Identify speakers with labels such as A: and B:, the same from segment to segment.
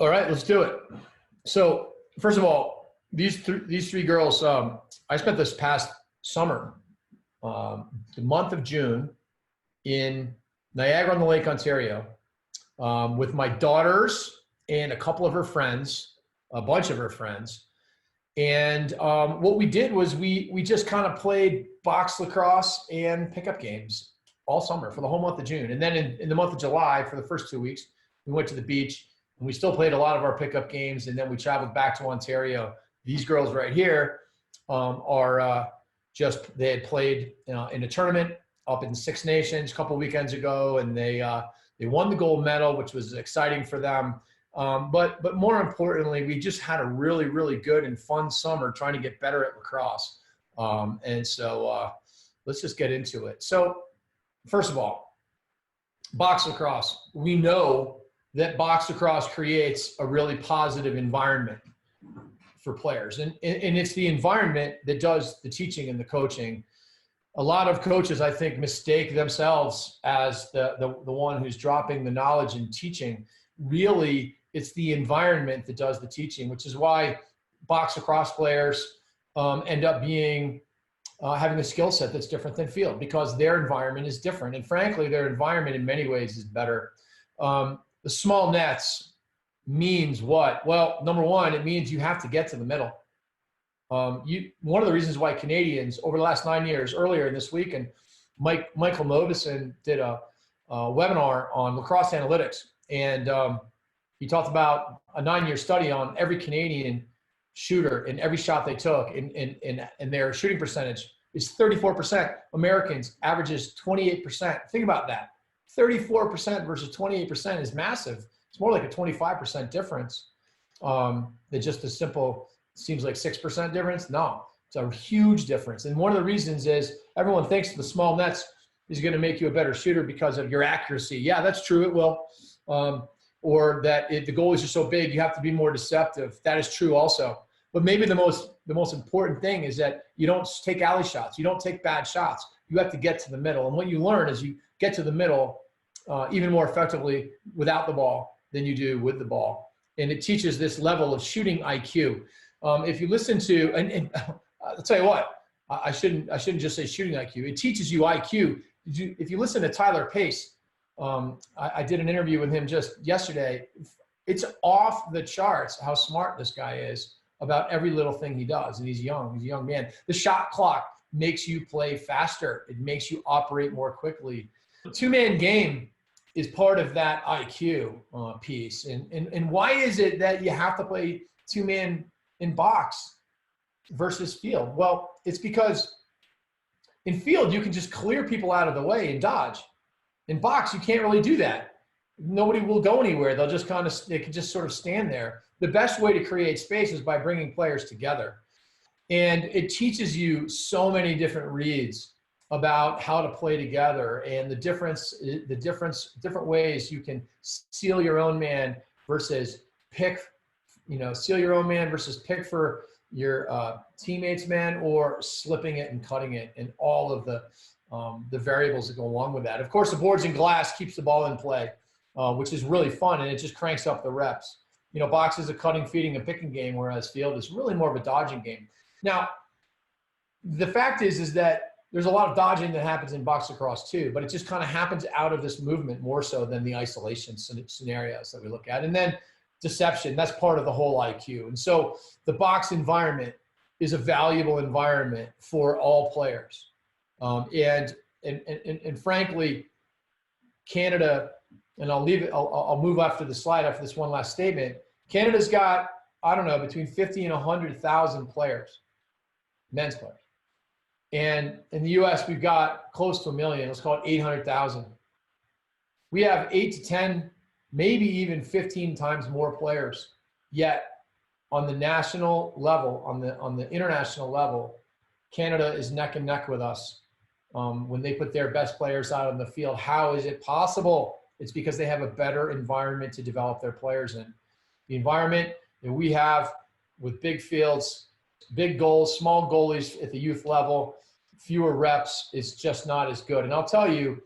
A: All right, let's do it. So, first of all, these three girls, I spent this past summer, the month of June, in Niagara-on-the-Lake, Ontario, with my daughters and a couple of her friends, a bunch of her friends. And what we did was we just kind of played box lacrosse and pickup games all summer for the whole month of June. And then in the month of July, for the first 2 weeks, we went to the beach and we still played a lot of our pickup games. And then we traveled back to Ontario. These girls right here are they had played in a tournament up in Six Nations a couple weekends ago, and they won the gold medal, which was exciting for them. But more importantly, we just had a really, really good and fun summer trying to get better at lacrosse. And so let's just get into it. So first of all, box lacrosse. We know that box lacrosse creates a really positive environment for players. And it's the environment that does the teaching and the coaching. A lot of coaches, I think, mistake themselves as the one who's dropping the knowledge and teaching. Really, it's the environment that does the teaching, which is why box lacrosse players end up being having a skill set that's different than field, because their environment is different. And frankly, their environment in many ways is better. The small nets means what? Well, number one, it means you have to get to the middle. One of the reasons why Canadians over the last 9 years, earlier in this week, and Michael Movison did a webinar on lacrosse analytics, and he talked about a 9-year study on every Canadian shooter and every shot they took, and their shooting percentage is 34%. Americans averages 28%. Think about that. 34% versus 28% is massive. It's more like a 25% difference than just a simple, seems like 6% difference. No, it's a huge difference. And one of the reasons is everyone thinks the small nets is going to make you a better shooter because of your accuracy. Yeah, that's true. It will. Or that the goalies are so big, you have to be more deceptive. That is true also. But maybe the most important thing is that you don't take alley shots. You don't take bad shots. You have to get to the middle. And what you learn is you get to the middle even more effectively without the ball than you do with the ball. And it teaches this level of shooting IQ. If you listen to, and I'll tell you what, I shouldn't just say shooting IQ. It teaches you IQ. If you listen to Tyler Pace, I did an interview with him just yesterday. It's off the charts how smart this guy is about every little thing he does. And he's young. He's a young man. The shot clock makes you play faster. It makes you operate more quickly. The two-man game is part of that IQ piece. And why is it that you have to play two-man in box versus field? Well, it's because in field, you can just clear people out of the way and dodge. In box, you can't really do that. Nobody will go anywhere. They'll just they can just sort of stand there. The best way to create space is by bringing players together. And it teaches you so many different reads about how to play together and the different ways you can seal your own man versus pick, seal your own man versus pick for your teammates' man, or slipping it and cutting it, and all of the variables that go along with that. Of course, the boards and glass keeps the ball in play, which is really fun, and it just cranks up the reps. Box is a cutting, feeding, and picking game, whereas field is really more of a dodging game. Now, the fact is that there's a lot of dodging that happens in box lacrosse too, but it just kind of happens out of this movement more so than the isolation scenarios that we look at. And then deception, that's part of the whole IQ. And so the box environment is a valuable environment for all players. And frankly, Canada, and I'll leave it, I'll move after the slide after this one last statement. Canada's got, I don't know, between 50 and 100,000 players, men's players. And in the US, we've got close to 1 million, let's call it 800,000. We have 8 to 10, maybe even 15 times more players. Yet on the national level, on the international level, Canada is neck and neck with us when they put their best players out on the field. How is it possible? It's because they have a better environment to develop their players in. The environment that we have with big fields, big goals, small goalies at the youth level, fewer reps, is just not as good. And I'll tell you,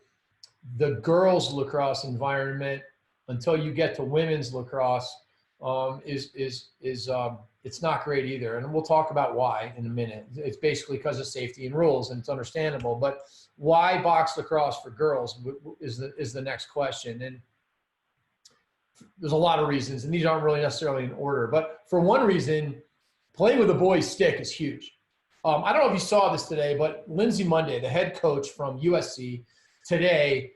A: the girls lacrosse environment, until you get to women's lacrosse, it's not great either. And we'll talk about why in a minute. It's basically because of safety and rules, and it's understandable. But why box lacrosse for girls is the next question. And there's a lot of reasons, and these aren't really necessarily in order. But for one reason, playing with a boy's stick is huge. I don't know if you saw this today, but Lindsay Monday, the head coach from USC, today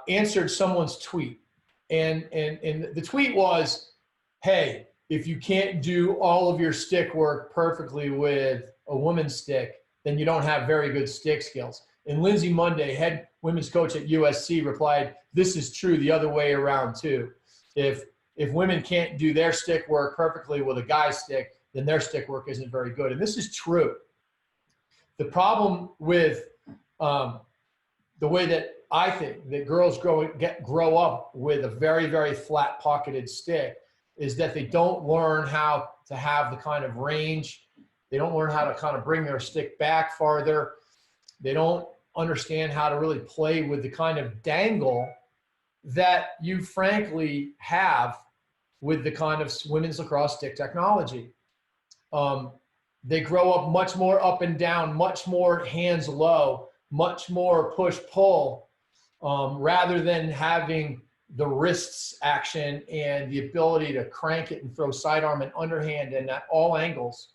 A: answered someone's tweet. And the tweet was, hey, if you can't do all of your stick work perfectly with a woman's stick, then you don't have very good stick skills. And Lindsay Monday, head women's coach at USC, replied, this is true the other way around too. If women can't do their stick work perfectly with a guy's stick, then their stick work isn't very good. And this is true. The problem with the way that I think that girls grow up with a very, very flat-pocketed stick is that they don't learn how to have the kind of range. They don't learn how to kind of bring their stick back farther. They don't understand how to really play with the kind of dangle that you frankly have with the kind of women's lacrosse stick technology. They grow up much more up and down, much more hands low, much more push-pull, rather than having the wrists action and the ability to crank it and throw sidearm and underhand and at all angles.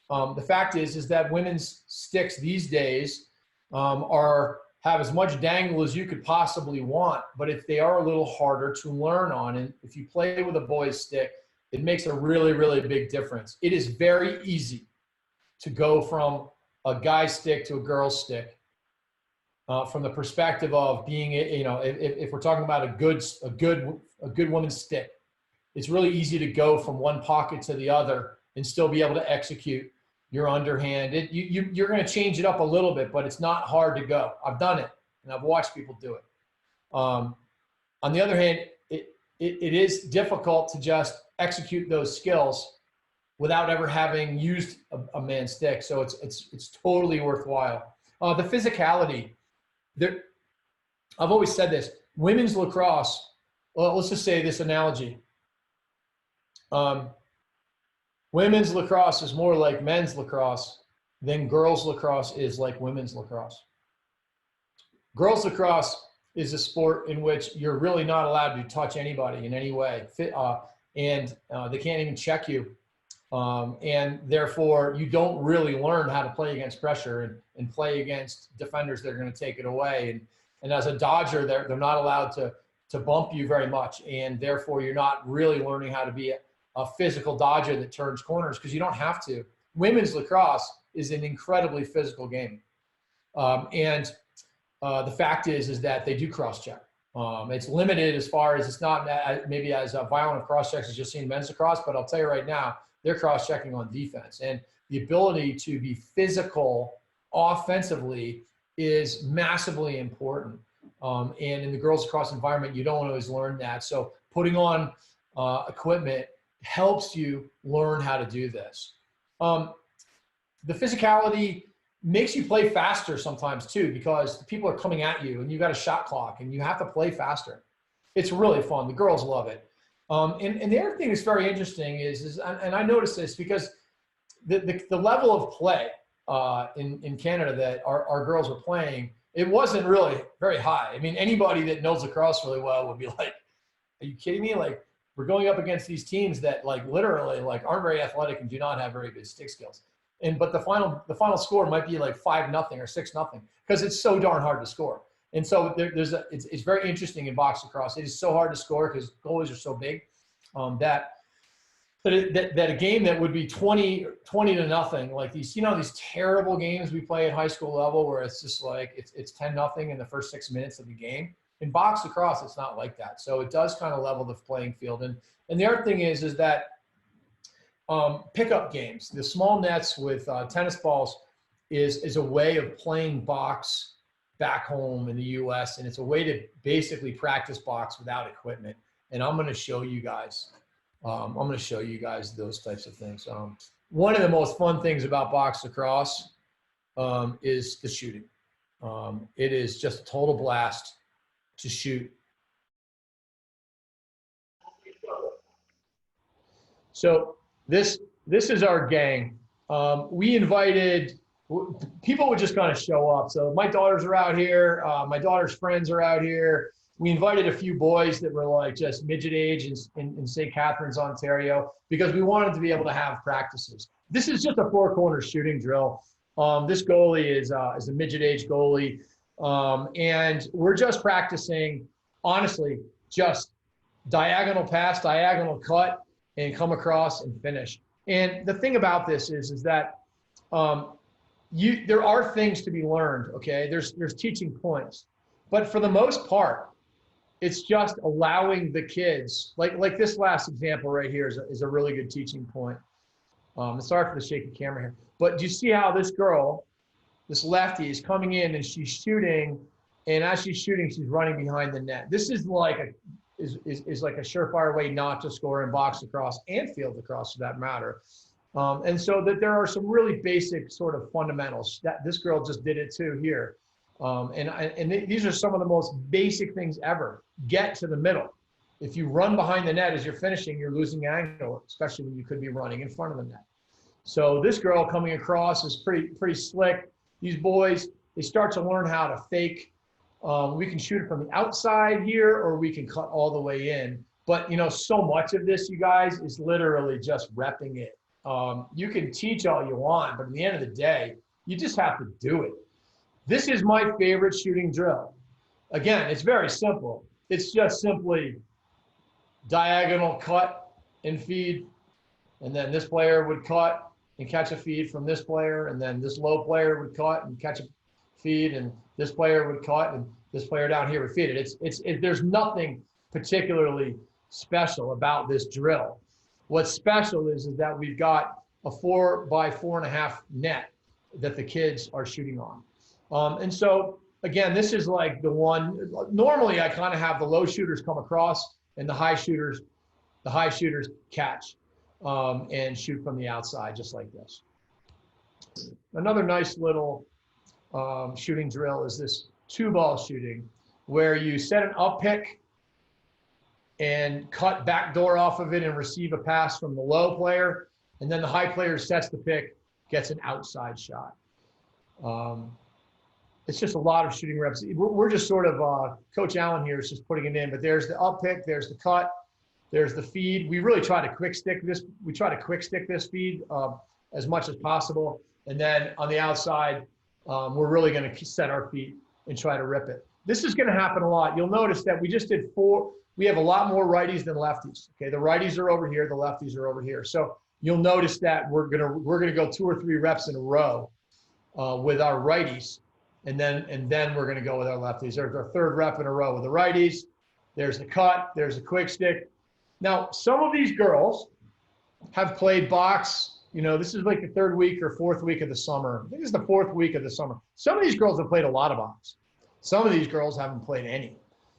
A: The fact is that women's sticks these days have as much dangle as you could possibly want, but if they are a little harder to learn on, and if you play with a boy's stick, it makes a really, really big difference. It is very easy to go from a guy's stick to a girl's stick. From the perspective of being, if we're talking about a good woman's stick, it's really easy to go from one pocket to the other and still be able to execute your underhand. You're going to change it up a little bit, but it's not hard to go. I've done it, and I've watched people do it. On the other hand, it is difficult to just execute those skills without ever having used a man's stick. So it's totally worthwhile. The physicality. I've always said this, women's lacrosse, well, let's just say this analogy. Women's lacrosse is more like men's lacrosse than girls lacrosse is like women's lacrosse. Girls lacrosse is a sport in which you're really not allowed to touch anybody in any way. And they can't even check you. And therefore, you don't really learn how to play against pressure and play against defenders that are going to take it away. And as a dodger, they're not allowed to bump you very much. And therefore, you're not really learning how to be a physical dodger that turns corners because you don't have to. Women's lacrosse is an incredibly physical game. And the fact is that they do cross-check. It's limited as far as it's not maybe as violent of cross-checks as you'll see in men's lacrosse, but I'll tell you right now, they're cross-checking on defense. And the ability to be physical offensively is massively important. And in the girls lacrosse environment, you don't always learn that. So putting on equipment helps you learn how to do this. The physicality makes you play faster sometimes too, because people are coming at you and you got a shot clock and you have to play faster. It's really fun. The girls love it. And the other thing that's very interesting is and I noticed this because the level of play in Canada that our girls were playing, it wasn't really very high. I mean, anybody that knows lacrosse really well would be like, are you kidding me? Like, we're going up against these teams that literally aren't very athletic and do not have very good stick skills. But the final score might be like 5-0 or 6-0 because it's so darn hard to score. And so it's very interesting in box lacrosse. It is so hard to score because goalies are so big that a game that would be 20-0, like these terrible games we play at high school level where it's just like it's 10-0 in the first 6 minutes of the game. In box lacrosse, it's not like that. So it does kind of level the playing field. And the other thing is that pickup games, the small nets with tennis balls is a way of playing box back home in the US, and it's a way to basically practice box without equipment. And I'm going to show you guys. Those types of things. One of the most fun things about box lacrosse is the shooting. It is just a total blast to shoot. So this is our gang. We invited, people would just kind of show up. So my daughters are out here. My daughter's friends are out here. We invited a few boys that were like just midget age in St. Catharines, Ontario, because we wanted to be able to have practices. This is just a four-corner shooting drill. This goalie is a midget age goalie. And we're just practicing, honestly, just diagonal pass, diagonal cut, and come across and finish. And the thing about this is that there are things to be learned, okay? There's teaching points. But for the most part, it's just allowing the kids, like this last example right here is a really good teaching point. Sorry for the shaky camera here. But do you see how this girl, this lefty, is coming in and she's shooting, and as she's shooting, she's running behind the net. This is like like a surefire way not to score in box lacrosse and field lacrosse for that matter. And so that there are some really basic sort of fundamentals that this girl just did it too here. These are some of the most basic things ever. Get to the middle. If you run behind the net as you're finishing, you're losing angle, especially when you could be running in front of the net. So this girl coming across is pretty slick. These boys, they start to learn how to fake. We can shoot it from the outside here, or we can cut all the way in. But, you know, so much of this, you guys, is literally just repping it. You can teach all you want, but at the end of the day, you just have to do it. This is my favorite shooting drill. Again, it's very simple. It's just simply diagonal cut and feed, and then this player would cut and catch a feed from this player, and then this low player would cut and catch a feed, and this player would cut, and this player down here would feed it. There's nothing particularly special about this drill. What's special is that we've got a 4x4.5 net that the kids are shooting on. And so, again, this is like the one, normally I kind of have the low shooters come across and the high shooters catch and shoot from the outside, just like this. Another nice little shooting drill is this 2-ball shooting, where you set an up pick and cut backdoor off of it and receive a pass from the low player, and then the high player sets the pick, gets an outside shot. It's just a lot of shooting reps. We're just sort of, Coach Allen here is just putting it in, but there's the up pick, there's the cut, there's the feed. We really try to quick stick this. We try to quick stick this feed as much as possible. And then on the outside, we're really going to set our feet and try to rip it. This is going to happen a lot. You'll notice that we just did 4. We have a lot more righties than lefties. Okay, the righties are over here, the lefties are over here. So you'll notice that we're gonna go 2 or 3 reps in a row with our righties. And then we're going to go with our lefties. There's our 3rd rep in a row with the righties. There's the cut. There's the quick stick. Now, some of these girls have played box. You know, this is like the 3rd week or 4th week of the summer. I think it's the 4th week of the summer. Some of these girls have played a lot of box. Some of these girls haven't played any.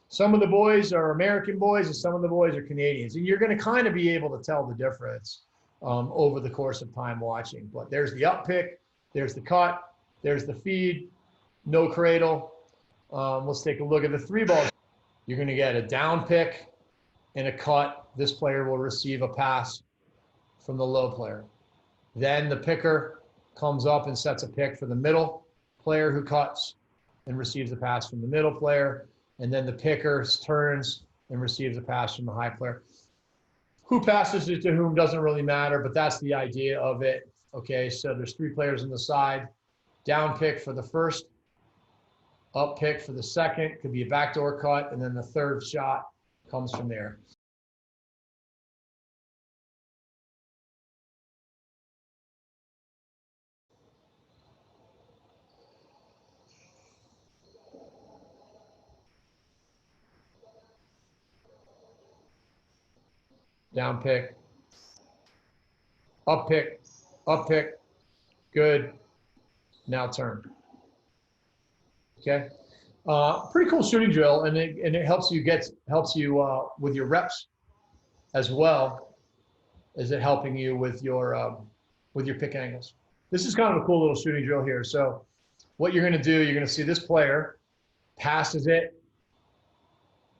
A: Some of the boys are American boys and some of the boys are Canadians. And you're going to kind of be able to tell the difference over the course of time watching. But there's the up pick. There's the cut. There's the feed. No cradle. Let's take a look at the 3-ball. You're going to get a down pick and a cut. This player will receive a pass from the low player. Then the picker comes up and sets a pick for the middle player who cuts and receives a pass from the middle player. And then the picker turns and receives a pass from the high player. Who passes it to whom doesn't really matter, but that's the idea of it. Okay, so there's 3 players on the side. Down pick for the first. Up pick for the second, could be a backdoor cut, and then the 3rd shot comes from there. Down pick, up pick, good. Now turn. Okay, pretty cool shooting drill, and it helps you with your reps as well as it helping you with your pick angles. This is kind of a cool little shooting drill here. So what you're going to do, you're going to see this player passes it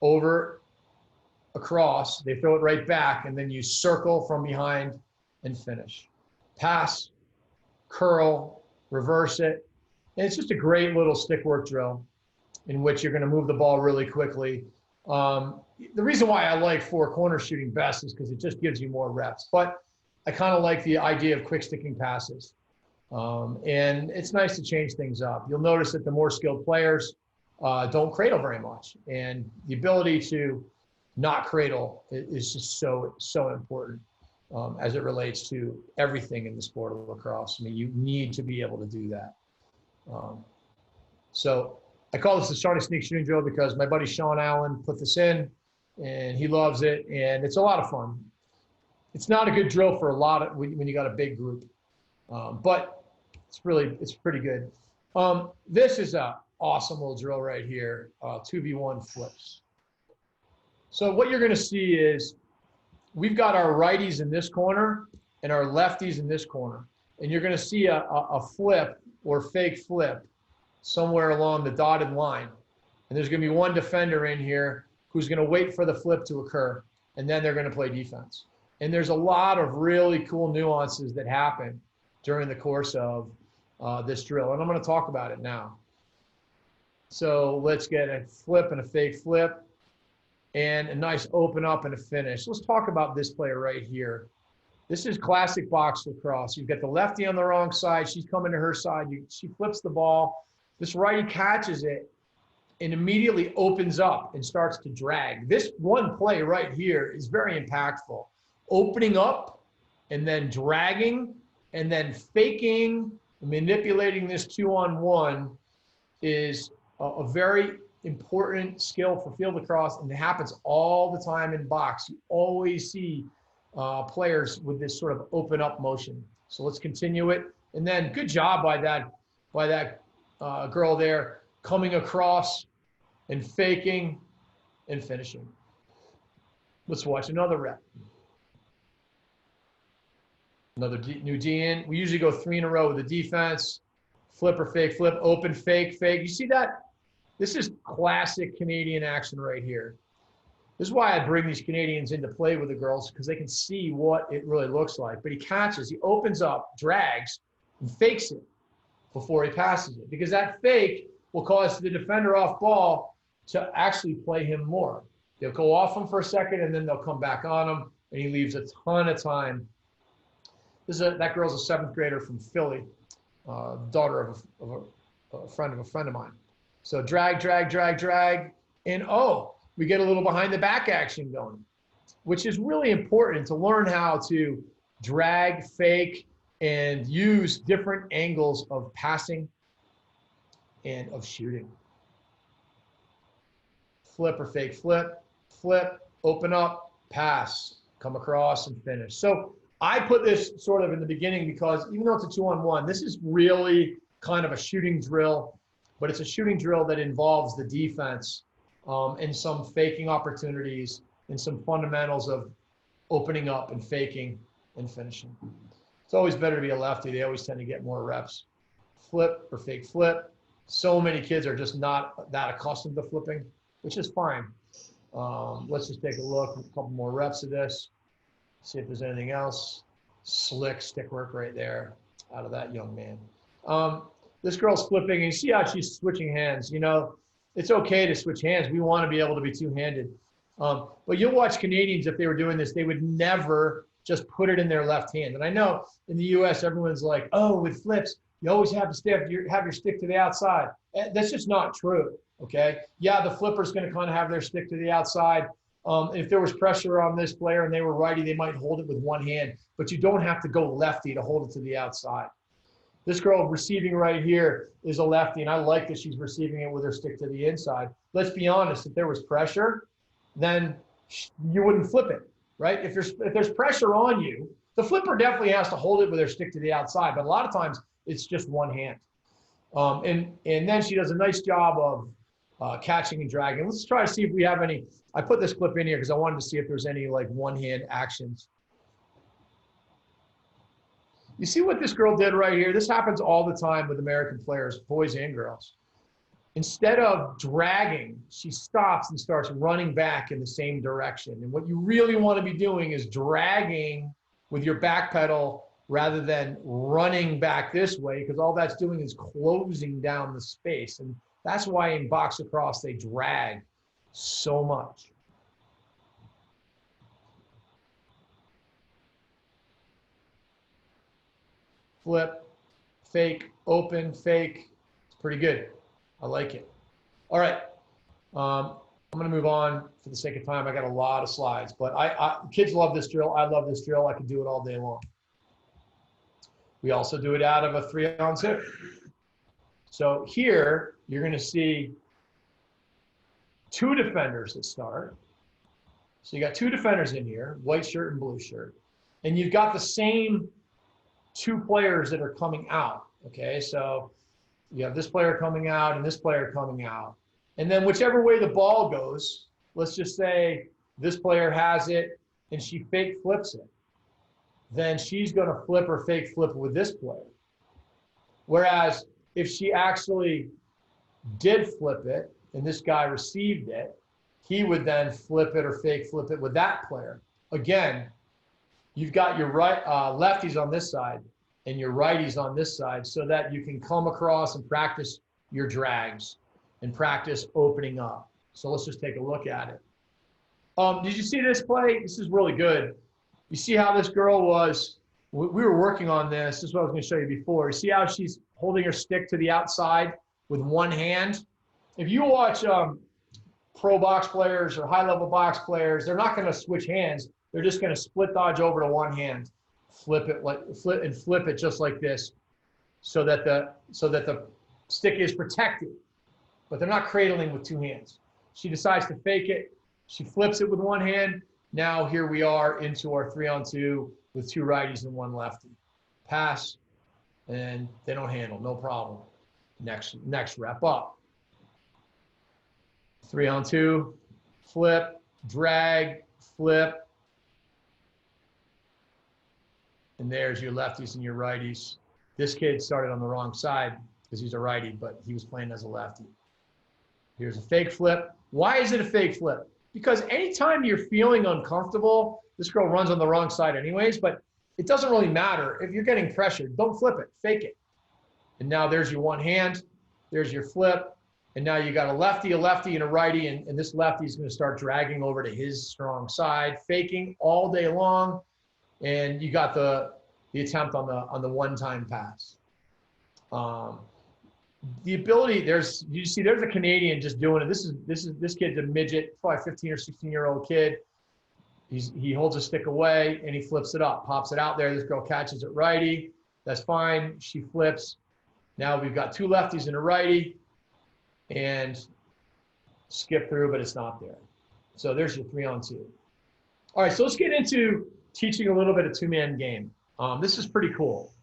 A: over across, they throw it right back, and then you circle from behind and finish. Pass, curl, reverse it. And it's just a great little stick work drill in which you're going to move the ball really quickly. The reason why I like four corner shooting best is because it just gives you more reps. But I kind of like the idea of quick sticking passes. And it's nice to change things up. You'll notice that the more skilled players don't cradle very much. And the ability to not cradle is just so important as it relates to everything in the sport of lacrosse. I mean, you need to be able to do that. So I call this the Seanny sneak shooting drill because my buddy Sean Allen put this in, and he loves it, and it's a lot of fun. It's not a good drill for a lot of when you got a big group, but it's pretty good. This is a awesome little drill right here, 2v1 flips. So what you're going to see is we've got our righties in this corner and our lefties in this corner, and you're going to see a flip or fake flip somewhere along the dotted line. And there's going to be one defender in here who's going to wait for the flip to occur, and then they're going to play defense. And there's a lot of really cool nuances that happen during the course of this drill, and I'm going to talk about it now. So let's get a flip and a fake flip and a nice open up and a finish. Let's talk about this player right here. This is classic box lacrosse. You've got the lefty on the wrong side. She's coming to her side. She flips the ball. This righty catches it and immediately opens up and starts to drag. This one play right here is very impactful. Opening up and then dragging and then faking, manipulating this 2-on-1 is a very important skill for field lacrosse, and it happens all the time in box. You always see players with this sort of open up motion. So let's continue it. And then good job by that girl there, coming across and faking and finishing. Let's watch another rep. Another new D in. We usually go 3 in a row with the defense. Flip or fake, flip, open, fake, fake. You see that? This is classic Canadian action right here. This is why I bring these Canadians into play with the girls, because they can see what it really looks like. But he catches, he opens up, drags, and fakes it before he passes it, because that fake will cause the defender off ball to actually play him more. They'll go off him for a second, and then they'll come back on him, and he leaves a ton of time. That girl's a 7th grader from Philly, daughter of a friend of mine. So drag, drag, drag, drag, and we get a little behind the back action going, which is really important to learn how to drag, fake, and use different angles of passing and of shooting. Flip or fake flip, flip, open up, pass, come across and finish. So I put this sort of in the beginning because even though it's a 2-on-1, this is really kind of a shooting drill, but it's a shooting drill that involves the defense and some faking opportunities and some fundamentals of opening up and faking and finishing. It's always better to be a lefty. They always tend to get more reps. Flip or fake flip. So many kids are just not that accustomed to flipping, which is fine. Let's just take a look, a couple more reps of this. See if there's anything else. Slick stick work right there out of that young man. This girl's flipping, and you see how she's switching hands. You know, it's okay to switch hands. We want to be able to be two-handed. But you'll watch Canadians, if they were doing this, they would never just put it in their left hand. And I know in the U.S., everyone's like, oh, with flips, you always have to have your stick to the outside. That's just not true, okay? Yeah, the flipper's going to kind of have their stick to the outside. If there was pressure on this player and they were righty, they might hold it with one hand, but you don't have to go lefty to hold it to the outside. This girl receiving right here is a lefty, and I like that she's receiving it with her stick to the inside. Let's be honest, if there was pressure, then you wouldn't flip it, right? If there's pressure on you, the flipper definitely has to hold it with her stick to the outside, but a lot of times it's just one hand. And then she does a nice job of catching and dragging. Let's try to see if we have any. I put this clip in here because I wanted to see if there's any like one-hand actions. You see what this girl did right here? This happens all the time with American players, boys and girls. Instead of dragging, she stops and starts running back in the same direction. And what you really want to be doing is dragging with your back pedal rather than running back this way, because all that's doing is closing down the space. And that's why in box lacrosse, they drag so much. Flip, fake, open, fake. It's pretty good. I like it. All right. I'm going to move on for the sake of time. I got a lot of slides, but kids love this drill. I love this drill. I can do it all day long. We also do it out of a 3-on-2. So here you're going to see 2 defenders that start. So you got 2 defenders in here, white shirt and blue shirt. And you've got the same 2 players that are coming out. Okay, so you have this player coming out and this player coming out. And then whichever way the ball goes, let's just say this player has it and she fake flips it. Then she's going to flip or fake flip with this player. Whereas if she actually did flip it and this guy received it, he would then flip it or fake flip it with that player. Again, you've got your lefties on this side and your righties on this side so that you can come across and practice your drags and practice opening up. So let's just take a look at it. Did you see this play? This is really good. You see how this girl was, we were working on this. This is what I was going to show you before. You see how she's holding her stick to the outside with one hand? If you watch pro box players or high-level box players, they're not going to switch hands. They're just going to split dodge over to one hand, flip it just like this, so that the stick is protected. But they're not cradling with 2 hands. She decides to fake it. She flips it with one hand. Now here we are into our 3-on-2 with 2 righties and 1 lefty. Pass, and they don't handle, no problem. Next rep up. 3-on-2, flip, drag, flip. And there's your lefties and your righties. This kid started on the wrong side because he's a righty, but he was playing as a lefty. Here's a fake flip. Why is it a fake flip? Because anytime you're feeling uncomfortable, this girl runs on the wrong side anyways, but it doesn't really matter. If you're getting pressured, don't flip it, fake it. And now there's your one hand, there's your flip, and now you got a lefty, and a righty, and this lefty is going to start dragging over to his strong side, faking all day long, and you got the attempt on the one-time pass. The ability, there's a Canadian just doing it. This kid's a midget, probably 15 or 16-year-old kid. He holds a stick away and he flips it up, pops it out there. This girl catches it righty. That's fine. She flips. Now we've got 2 lefties and a righty, and skip through, but it's not there. So there's your 3-on-2. All right, so let's get into teaching a little bit of 2-man game. This is pretty cool.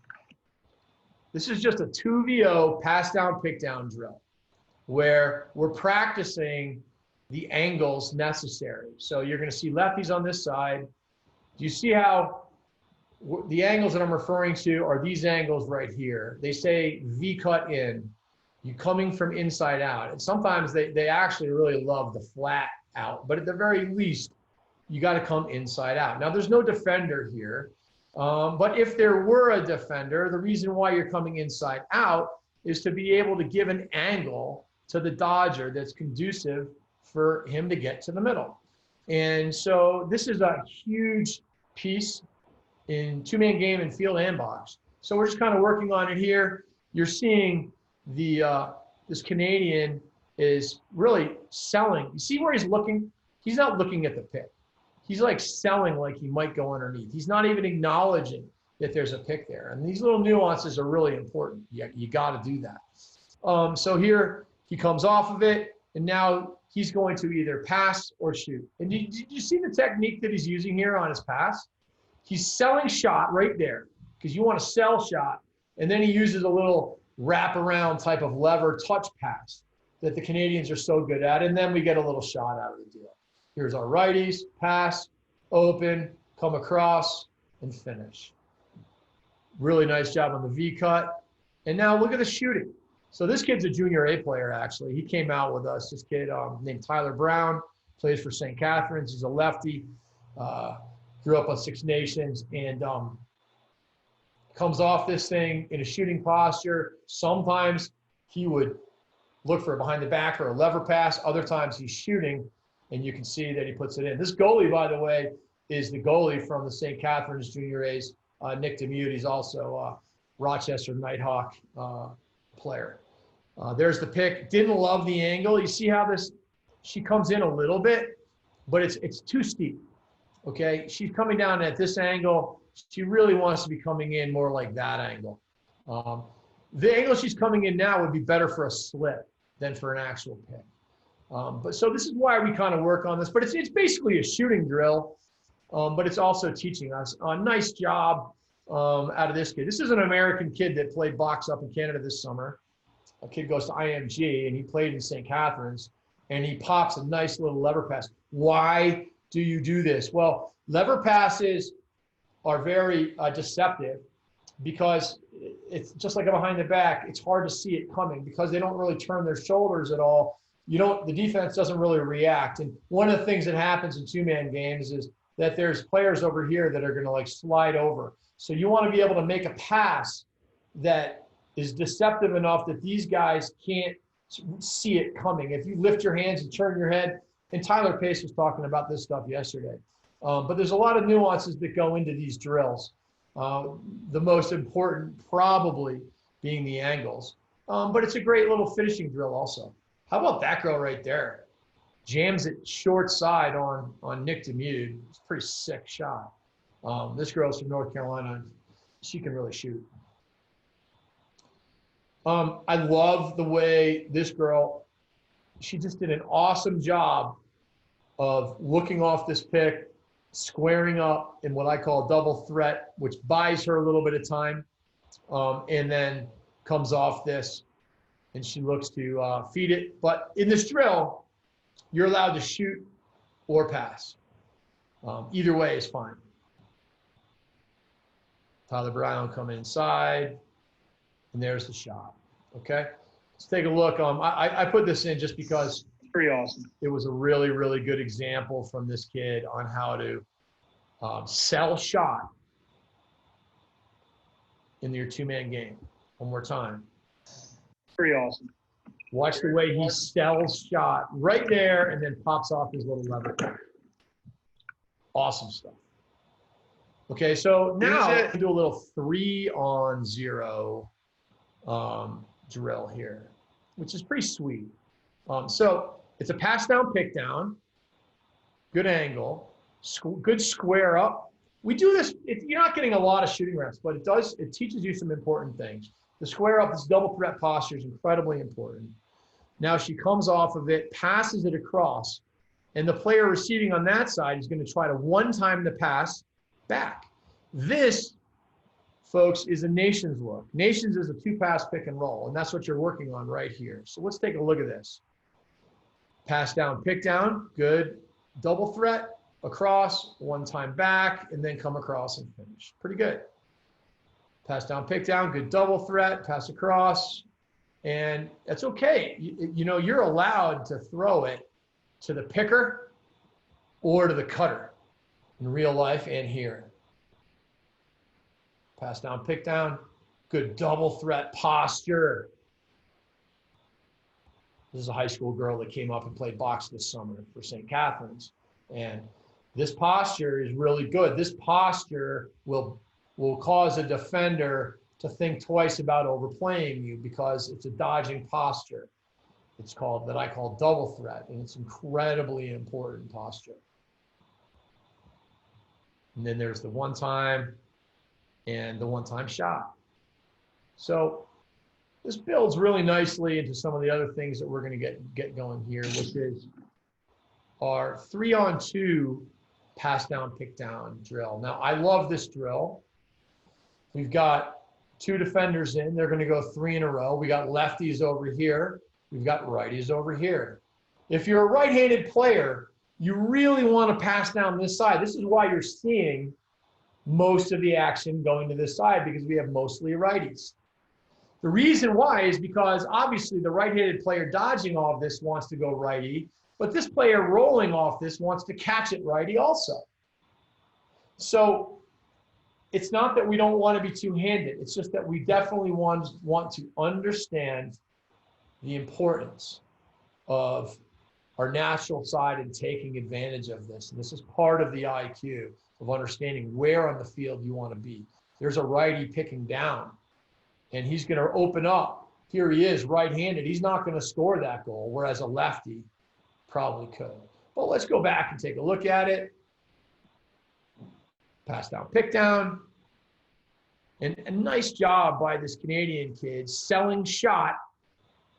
A: This is just a 2VO pass down, pick down drill where we're practicing the angles necessary. So you're going to see lefties on this side. Do you see how the angles that I'm referring to are these angles right here? They say V cut in. You coming from inside out. And sometimes they actually really love the flat out, but at the very least, you got to come inside out. Now there's no defender here. But if there were a defender, the reason why you're coming inside out is to be able to give an angle to the dodger that's conducive for him to get to the middle. And so this is a huge piece in 2-man game in field and box. So we're just kind of working on it here. You're seeing this Canadian is really selling. You see where he's looking? He's not looking at the pick. He's like selling like he might go underneath. He's not even acknowledging that there's a pick there. And these little nuances are really important. You got to do that. So here he comes off of it, and now he's going to either pass or shoot. And did you see the technique that he's using here on his pass? He's selling shot right there because you want to sell shot. And then he uses a little wraparound type of lever touch pass that the Canadians are so good at. And then we get a little shot out of the deal. Here's our righties, pass, open, come across, and finish. Really nice job on the V cut. And now look at the shooting. So this kid's a junior A player, actually. He came out with us, this kid named Tyler Brown, plays for St. Catharines. He's a lefty, grew up on Six Nations, and comes off this thing in a shooting posture. Sometimes he would look for a behind the back or a lever pass. Other times he's shooting, and you can see that he puts it in. This goalie, by the way, is the goalie from the St. Catharines Junior A's, Nick Demute. He's also a Rochester Nighthawk player. There's the pick. Didn't love the angle. You see how she comes in a little bit, but it's too steep. Okay, she's coming down at this angle. She really wants to be coming in more like that angle. The angle she's coming in now would be better for a slip than for an actual pick. But so this is why we kind of work on this. But it's basically a shooting drill, but it's also teaching us. A nice job out of this kid. This is an American kid that played box up in Canada this summer. A kid goes to IMG, and he played in St. Catharines, and he pops a nice little lever pass. Why do you do this? Well, lever passes are very deceptive because it's just like a behind the back. It's hard to see it coming because they don't really turn their shoulders at all. The defense doesn't really react. And one of the things that happens in two-man games is that there's players over here that are going to like slide over. So you want to be able to make a pass that is deceptive enough that these guys can't see it coming. If you lift your hands and turn your head, and Tyler Pace was talking about this stuff yesterday. But there's a lot of nuances that go into these drills. The most important probably being the angles. But it's a great little finishing drill also. How about that girl right there? Jams it short side on Nick Demute. It's a pretty sick shot. This girl's from North Carolina. She can really shoot. I love the way this girl, she just did an awesome job of looking off this pick, squaring up in what I call double threat, which buys her a little bit of time, and then comes off this, and she looks to feed it. But in this drill, you're allowed to shoot or pass. Either way is fine. Tyler Brown coming inside, and there's the shot. Okay, let's take a look. I put this in just because
B: pretty awesome.
A: It was a really, really good example from this kid on how to sell shot in your two-man game. One more time.
B: Pretty awesome.
A: Watch the way he sells shot right there and then pops off his little lever. Awesome stuff. Okay, so now we'll do a little 3-on-0 drill here, which is pretty sweet. So it's a pass down, pick down, good angle, good square up. We do this, you're not getting a lot of shooting reps, but it teaches you some important things. The square up, this double threat posture is incredibly important. Now she comes off of it, passes it across, and the player receiving on that side is going to try to one-time the pass back. This, folks, is a Nations look. Nations is a two-pass pick and roll, and that's what you're working on right here. So let's take a look at this. Pass down, pick down, good. Double threat, across, one-time back, and then come across and finish. Pretty good. Pass down, pick down, good double threat, pass across, and that's okay. You're allowed to throw it to the picker or to the cutter in real life and here. Pass down, pick down, good double threat posture. This is a high school girl that came up and played box this summer for St. Catharines. And this posture is really good. This posture will cause a defender to think twice about overplaying you because it's a dodging posture. It's called, that I call double threat, and it's incredibly important posture. And then there's the one-time and the one-time shot. So this builds really nicely into some of the other things that we're going to get going here, which is our 3-on-2 pass down, pick down drill. Now, I love this drill. We've got 2 defenders in. They're going to go 3 in a row. We got lefties over here. We've got righties over here. If you're a right-handed player, you really want to pass down this side. This is why you're seeing most of the action going to this side, because we have mostly righties. The The reason why is because obviously the right-handed player dodging all of this wants to go righty, but this player rolling off this wants to catch it righty also. So it's not that we don't want to be two-handed. It's just that we definitely want to understand the importance of our natural side and taking advantage of this. And this is part of the IQ of understanding where on the field you want to be. There's a righty picking down, and he's going to open up. Here he is, right-handed. He's not going to score that goal, whereas a lefty probably could. But let's go back and take a look at it. Pass down, pick down. And a nice job by this Canadian kid selling shot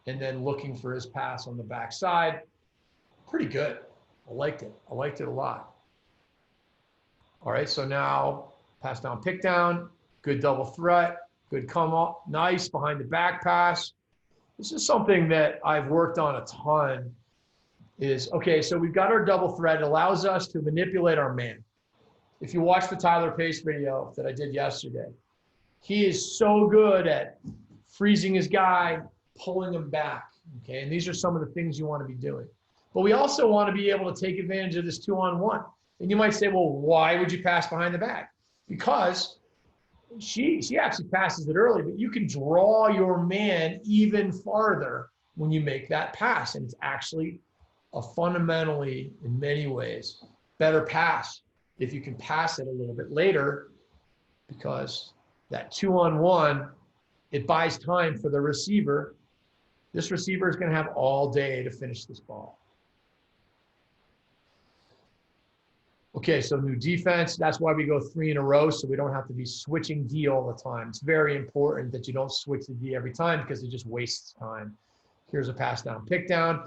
A: and then looking for his pass on the backside. Pretty good. I liked it. I liked it a lot. All right, so now pass down, pick down. Good double threat. Good come up. Nice behind the back pass. This is something that I've worked on a ton is, okay, so we've got our double threat. It allows us to manipulate our man. If you watch the Tyler Pace video that I did yesterday, he is so good at freezing his guy, pulling him back, okay? And these are some of the things you want to be doing. But we also want to be able to take advantage of this 2-on-1. And you might say, well, why would you pass behind the back? Because she actually passes it early, but you can draw your man even farther when you make that pass. And it's actually a fundamentally, in many ways, better pass if you can pass it a little bit later, because that 2-on-1, it buys time for the receiver. This receiver is going to have all day to finish this ball. Okay, so new defense. That's why we go 3 in a row, so we don't have to be switching D all the time. It's very important that you don't switch the D every time because it just wastes time. Here's a pass down, pick down.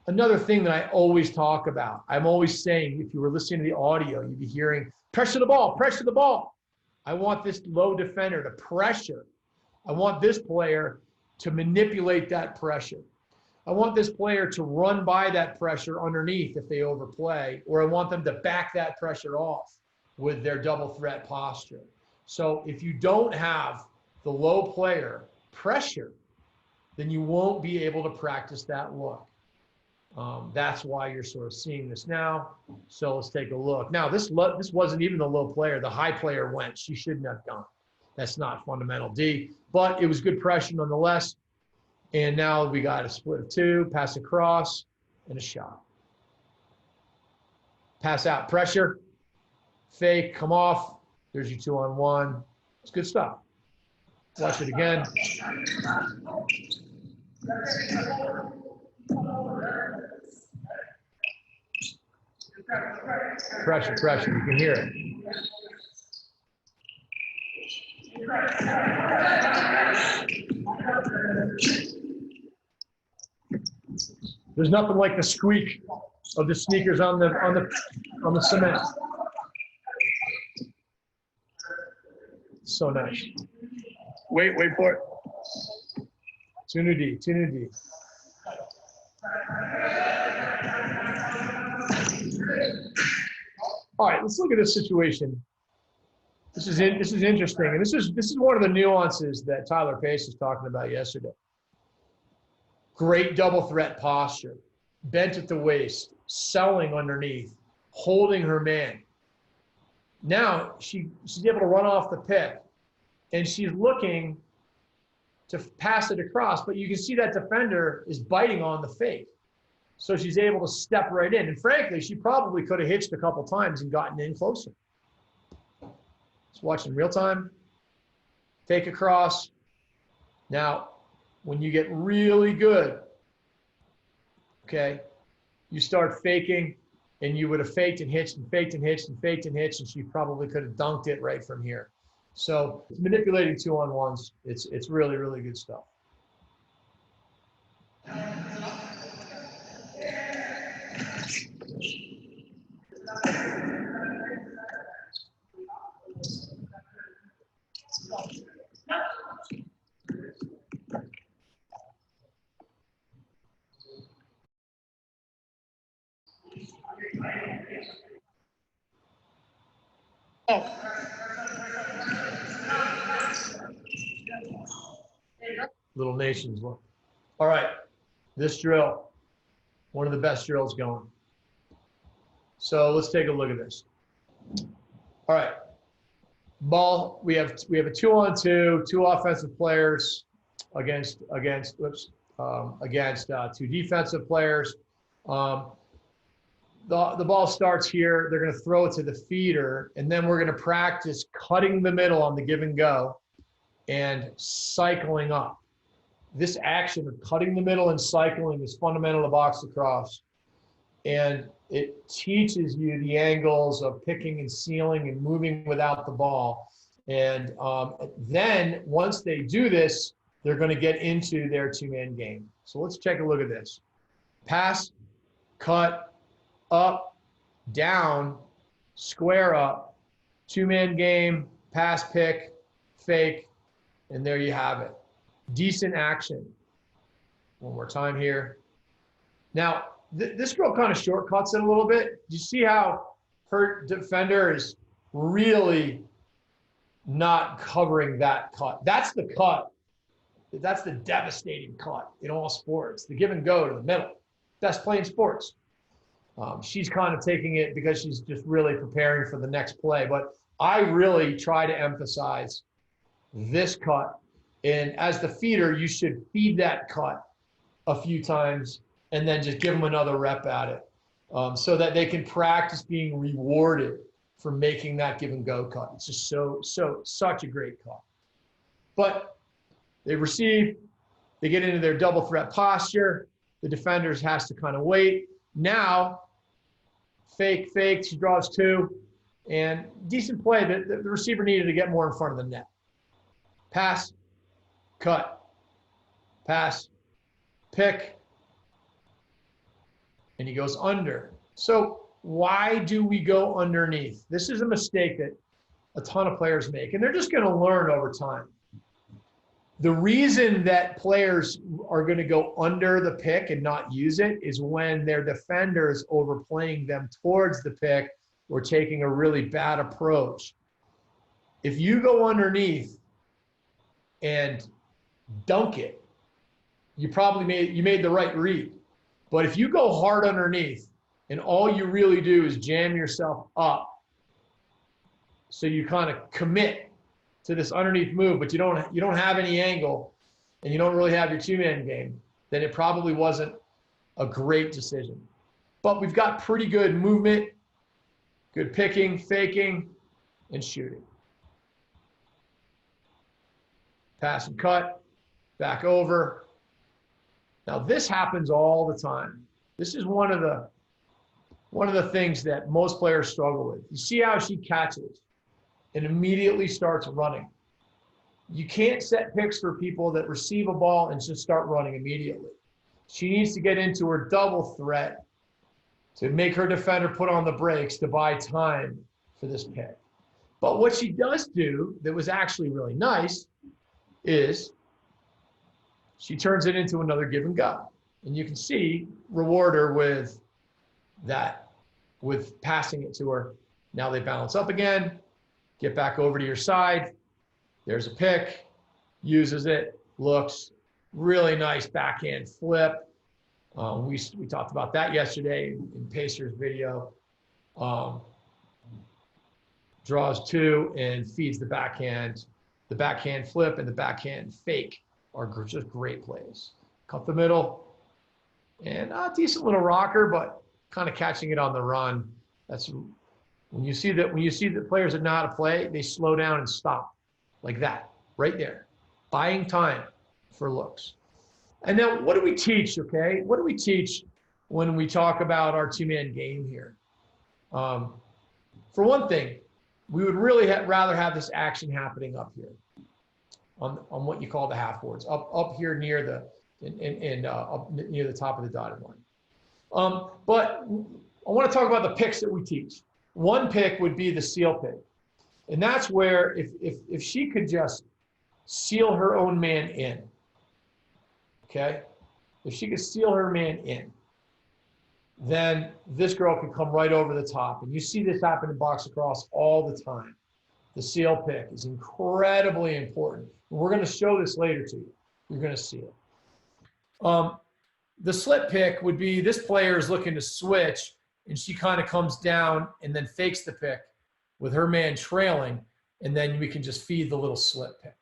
A: Another thing that I always talk about, I'm always saying, if you were listening to the audio, you'd be hearing, pressure the ball, pressure the ball. I want this low defender to pressure. I want this player to manipulate that pressure. I want this player to run by that pressure underneath if they overplay, or I want them to back that pressure off with their double threat posture. So if you don't have the low player pressure, then you won't be able to practice that look. That's why you're sort of seeing this now. So let's take a look. Now, this wasn't even the low player. The high player went. She shouldn't have gone. That's not fundamental D, but it was good pressure nonetheless. And now we got a split of 2, pass across, and a shot. Pass out, pressure, fake, come off. There's your 2-on-1. It's good stuff. Watch it again. Pressure, pressure, you can hear it. There's nothing like the squeak of the sneakers on the cement. So nice.
B: Wait for it.
A: Two new D. All right, let's look at this situation. This is interesting, and this is one of the nuances that Tyler Pace was talking about yesterday. Great double threat posture, bent at the waist, selling underneath, holding her man. Now she's able to run off the pick, and she's looking to pass it across, but you can see that defender is biting on the fake. So she's able to step right in. And frankly, she probably could have hitched a couple times and gotten in closer. Let's watch in real time. Fake across. Now, when you get really good, okay, you start faking, and you would have faked and hitched and faked and hitched and faked and hitched, and she probably could have dunked it right from here. So manipulating 2-on-1s, it's really, really good stuff. little nations look. All right, this drill, one of the best drills going. So let's take a look at this. All right, ball. We have a 2-on-2, two offensive players against two defensive players. The ball starts here. They're going to throw it to the feeder, and then we're going to practice cutting the middle on the give and go and cycling up. This action of cutting the middle and cycling is fundamental to box lacrosse, and it teaches you the angles of picking and sealing and moving without the ball. And then once they do this, they're going to get into their two-man game. So let's take a look at this. Pass, cut, up, down, square up, two-man game, pass, pick, fake, and there you have it. Decent action. One more time here. Now, this girl kind of shortcuts it a little bit. You see how her defender is really not covering that cut. That's the cut. That's the devastating cut in all sports. The give and go to the middle. Best play in sports. She's kind of taking it because she's just really preparing for the next play. But I really try to emphasize this cut. And as the feeder, you should feed that cut a few times and then just give them another rep at it so that they can practice being rewarded for making that give and go cut. It's just such a great cut. But they receive, they get into their double threat posture. The defenders has to kind of wait. Now, fake, she draws two, and decent play. The receiver needed to get more in front of the net. Pass, cut, pass, pick, and he goes under. So why do we go underneath? This is a mistake that a ton of players make, and they're just going to learn over time. The reason that players are going to go under the pick and not use it is when their defenders overplaying them towards the pick or taking a really bad approach. If you go underneath and dunk it, you probably made the right read. But if you go hard underneath and all you really do is jam yourself up, so you kind of commit to this underneath move, but you don't have any angle and you don't really have your two-man game, then it probably wasn't a great decision. But we've got pretty good movement, good picking, faking, and shooting. Pass and cut, back over. Now this happens all the time. This is one of the things that most players struggle with. You see how she catches and immediately starts running. You can't set picks for people that receive a ball and just start running immediately. She needs to get into her double threat to make her defender put on the brakes to buy time for this pick. But what she does do that was actually really nice is she turns it into another give and go. And you can see, reward her with that, with passing it to her. Now they balance up again. Get back over to your side. There's a pick, uses it, looks really nice backhand flip. We talked about that yesterday in Pacer's video. Draws two and feeds the backhand. The backhand flip and the backhand fake are just great plays. Cut the middle and a decent little rocker, but kind of catching it on the run. That's when you see the players that know how to play, they slow down and stop like that, right there, buying time for looks. And now what do we teach, okay? What do we teach when we talk about our two-man game here? For one thing, we would really rather have this action happening up here on what you call the half boards, up here near the up near the top of the dotted line. But I want to talk about the picks that we teach. One pick would be the seal pick. And that's where if she could just seal her own man in, okay? If she could seal her man in, then this girl could come right over the top. And you see this happen in box lacrosse all the time. The seal pick is incredibly important. And we're going to show this later to you. You're going to see it. The slip pick would be this player is looking to switch, and she kind of comes down and then fakes the pick with her man trailing, and then we can just feed the little slip pick.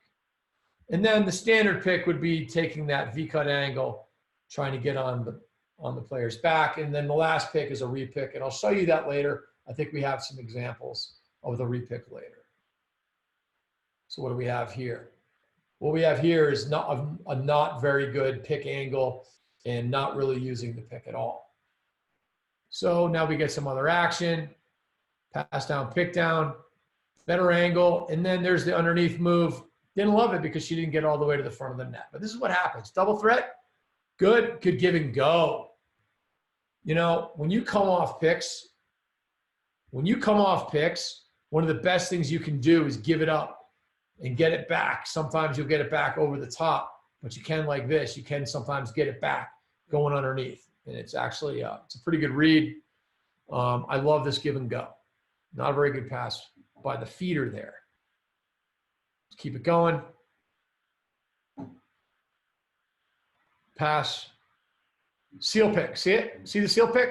A: And then the standard pick would be taking that V-cut angle, trying to get on the player's back. And then the last pick is a repick, and I'll show you that later. I think we have some examples of the repick later. So what do we have here? What we have here is a not very good pick angle and not really using the pick at all. So now we get some other action, pass down, pick down, better angle, and then there's the underneath move. Didn't love it because she didn't get all the way to the front of the net. But this is what happens. Double threat, good give and go. You know, when you come off picks, one of the best things you can do is give it up and get it back. Sometimes you'll get it back over the top, but you can like this. You can sometimes get it back going underneath. And it's actually, it's a pretty good read. I love this give and go. Not a very good pass by the feeder there. Let's keep it going. Pass. Seal pick. See it? See the seal pick?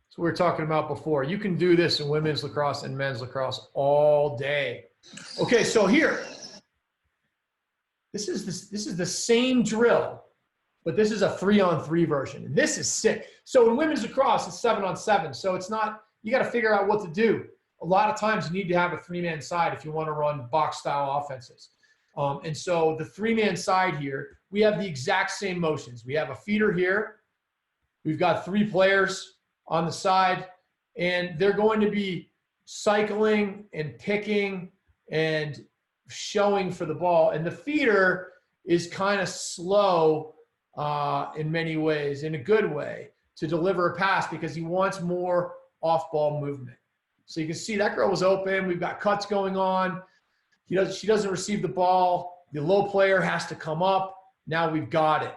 A: That's what we were talking about before. You can do this in women's lacrosse and men's lacrosse all day. Okay, so here. This is the same drill, but this is a 3-on-3 version. And this is sick. So in women's lacrosse, it's 7-on-7. So it's not, you got to figure out what to do. A lot of times you need to have a 3-man side if you want to run box-style offenses. And so the 3-man side here, we have the exact same motions. We have a feeder here. We've got 3 players on the side, and they're going to be cycling and picking and showing for the ball. And the feeder is kind of slow in many ways, in a good way, to deliver a pass because he wants more off-ball movement. So you can see that girl was open. We've got cuts going on. She doesn't receive the ball. The low player has to come up. Now we've got it.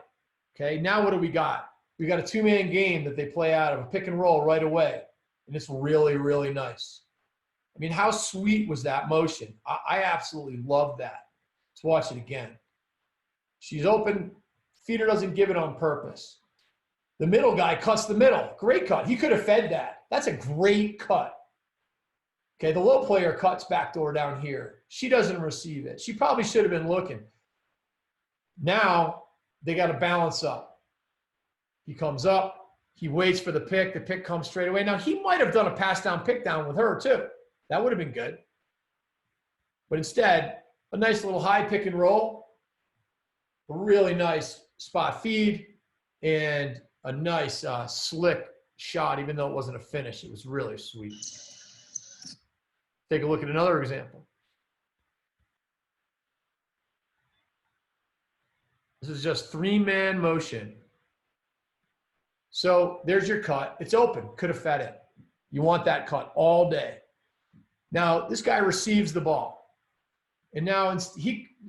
A: Okay, now what do we got? We got a 2-man game that they play out of a pick and roll right away. And it's really, really nice. I mean, how sweet was that motion? I absolutely love that. Let's watch it again. She's open. Feeder doesn't give it on purpose. The middle guy cuts the middle. Great cut. He could have fed that. That's a great cut. Okay, the low player cuts backdoor down here. She doesn't receive it. She probably should have been looking. Now they got to balance up. He comes up. He waits for the pick. The pick comes straight away. Now, he might have done a pass down, pick down with her too. That would have been good. But instead, a nice little high pick and roll, a really nice spot feed, and a nice slick shot, even though it wasn't a finish. It was really sweet. Take a look at another example. This is just 3-man motion. So there's your cut. It's open. Could have fed it. You want that cut all day. Now, this guy receives the ball. And now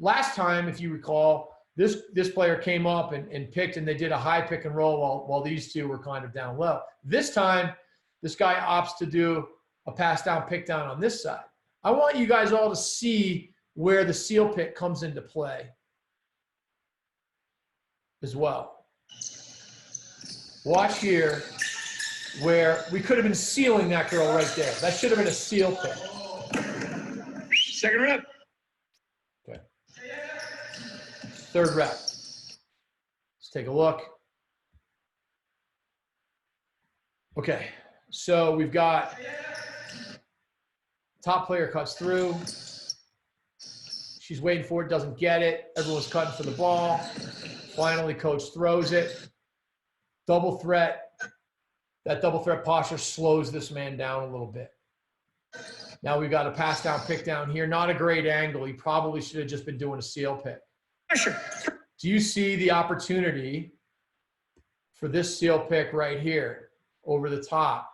A: last time, if you recall, this player came up and picked, and they did a high pick and roll while these two were kind of down low. This time, this guy opts to do a pass down, pick down on this side. I want you guys all to see where the seal pick comes into play as well. Watch here where we could have been sealing that girl right there. That should have been a seal pick.
B: Second rep.
A: Okay. Third rep. Let's take a look. Okay, so we've got top player cuts through. She's waiting for it, doesn't get it. Everyone's cutting for the ball. Finally, coach throws it. Double threat. That double threat posture slows this man down a little bit. Now we've got a pass down, pick down here. Not a great angle. He probably should have just been doing a seal pick. Do you see the opportunity for this seal pick right here over the top?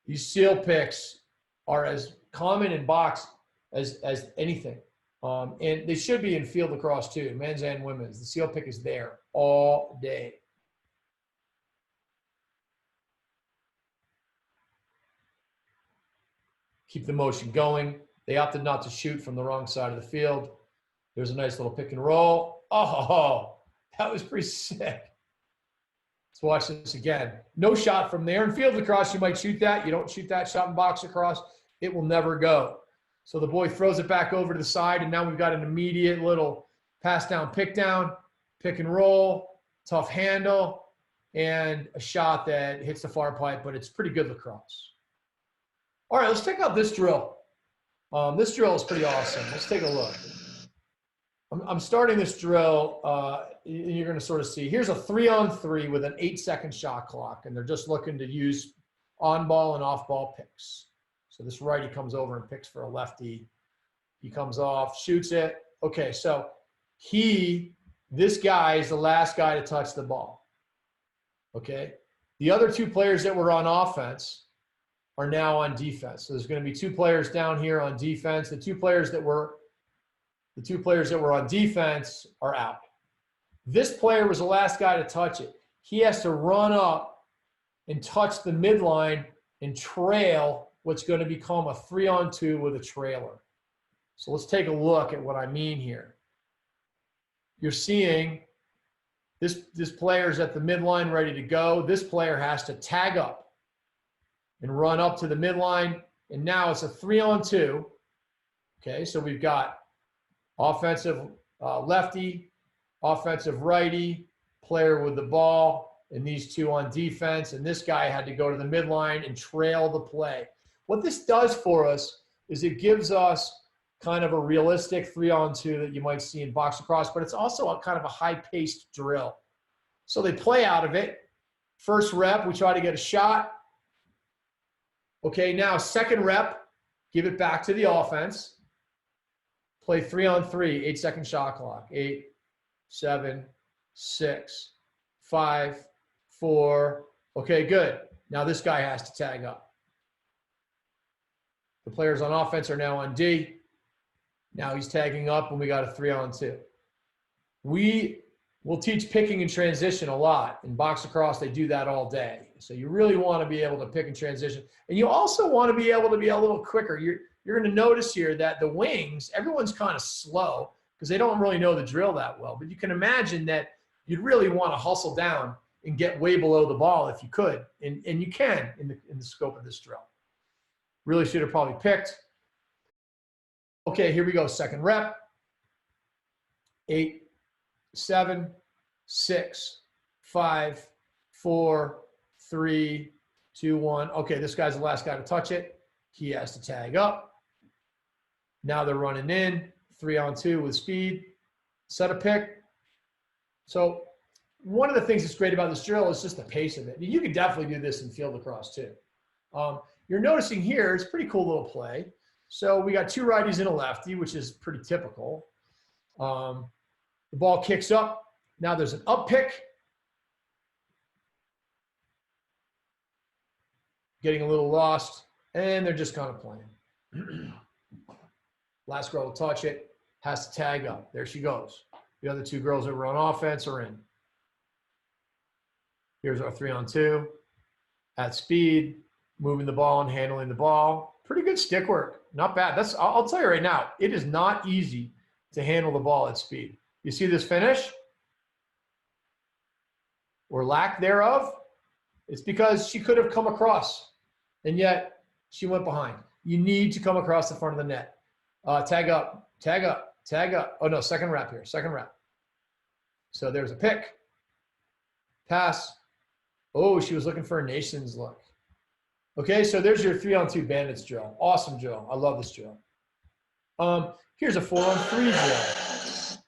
A: These seal picks are as common in box as anything. And they should be in field lacrosse too, men's and women's. The seal pick is there all day. Keep the motion going. They opted not to shoot from the wrong side of the field. There's a nice little pick and roll. Oh, that was pretty sick. Let's watch this again. No shot from there. In field lacrosse, you might shoot that. You don't shoot that shot in box lacrosse, it will never go. So the boy throws it back over to the side, and now we've got an immediate little pass down, pick and roll, tough handle, and a shot that hits the far pipe, but it's pretty good lacrosse. All right, let's check out this drill. This drill is pretty awesome. Let's take a look. I'm starting this drill. You're going to sort of see. Here's a 3-on-3 with an 8-second shot clock, and they're just looking to use on-ball and off-ball picks. So this righty comes over and picks for a lefty. He comes off, shoots it. Okay, so this guy is the last guy to touch the ball. Okay? The other two players that were on offense are now on defense. So there's going to be two players down here on defense. The two players that were on defense are out. This player was the last guy to touch it. He has to run up and touch the midline and trail what's going to become a 3-on-2 with a trailer. So let's take a look at what I mean here. You're seeing this player's at the midline ready to go. This player has to tag up and run up to the midline, and now it's a 3-on-2. Okay, so we've got offensive lefty, offensive righty, player with the ball, and these two on defense, and this guy had to go to the midline and trail the play. What this does for us is it gives us kind of a realistic 3-on-2 that you might see in box lacrosse, but it's also a kind of a high-paced drill. So they play out of it. First rep, we try to get a shot. Okay, now second rep, give it back to the offense. Play 3-on-3, 8-second shot clock. 8, 7, 6, 5, 4. Okay, good. Now this guy has to tag up. The players on offense are now on D. Now he's tagging up, and we got a 3-on-2. We will teach picking and transition a lot. In box lacrosse, they do that all day. So you really want to be able to pick and transition. And you also want to be able to be a little quicker. You're going to notice here that the wings, everyone's kind of slow because they don't really know the drill that well. But you can imagine that you'd really want to hustle down and get way below the ball if you could. And you can in the scope of this drill. Really should have probably picked. Okay, here we go. Second rep. 8, 7, 6, 5, 4, 3, 2, 1. Okay, this guy's the last guy to touch it. He has to tag up. Now they're running in. 3-on-2 with speed. Set a pick. So one of the things that's great about this drill is just the pace of it. You can definitely do this in field lacrosse too. You're noticing here, it's a pretty cool little play. So we got two righties and a lefty, which is pretty typical. The ball kicks up. Now there's an up pick. Getting a little lost, and they're just kind of playing. Last girl to touch it has to tag up. There she goes. The other two girls that were on offense are in. Here's our 3-on-2 at speed, moving the ball and handling the ball. Pretty good stick work. Not bad. I'll tell you right now, it is not easy to handle the ball at speed. You see this finish? Or lack thereof? It's because she could have come across, and yet she went behind. You need to come across the front of the net. Tag up, tag up, tag up. Oh, no, second rep here, second rep. So there's a pick. Pass. Oh, she was looking for a nation's look. Okay, so there's your 3-on-2 Bandits drill. Awesome drill. I love this drill. Here's a 4-on-3 drill.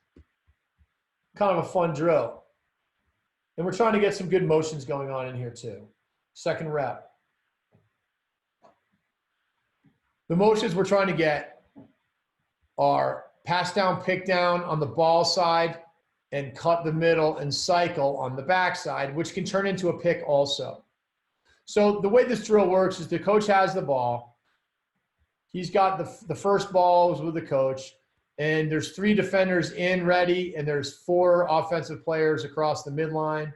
A: Kind of a fun drill. And we're trying to get some good motions going on in here too. Second rep. The motions we're trying to get are pass down, pick down on the ball side, and cut the middle and cycle on the back side, which can turn into a pick also. So the way this drill works is the coach has the ball. He's got the first balls with the coach, and there's 3 defenders in ready, and there's 4 offensive players across the midline.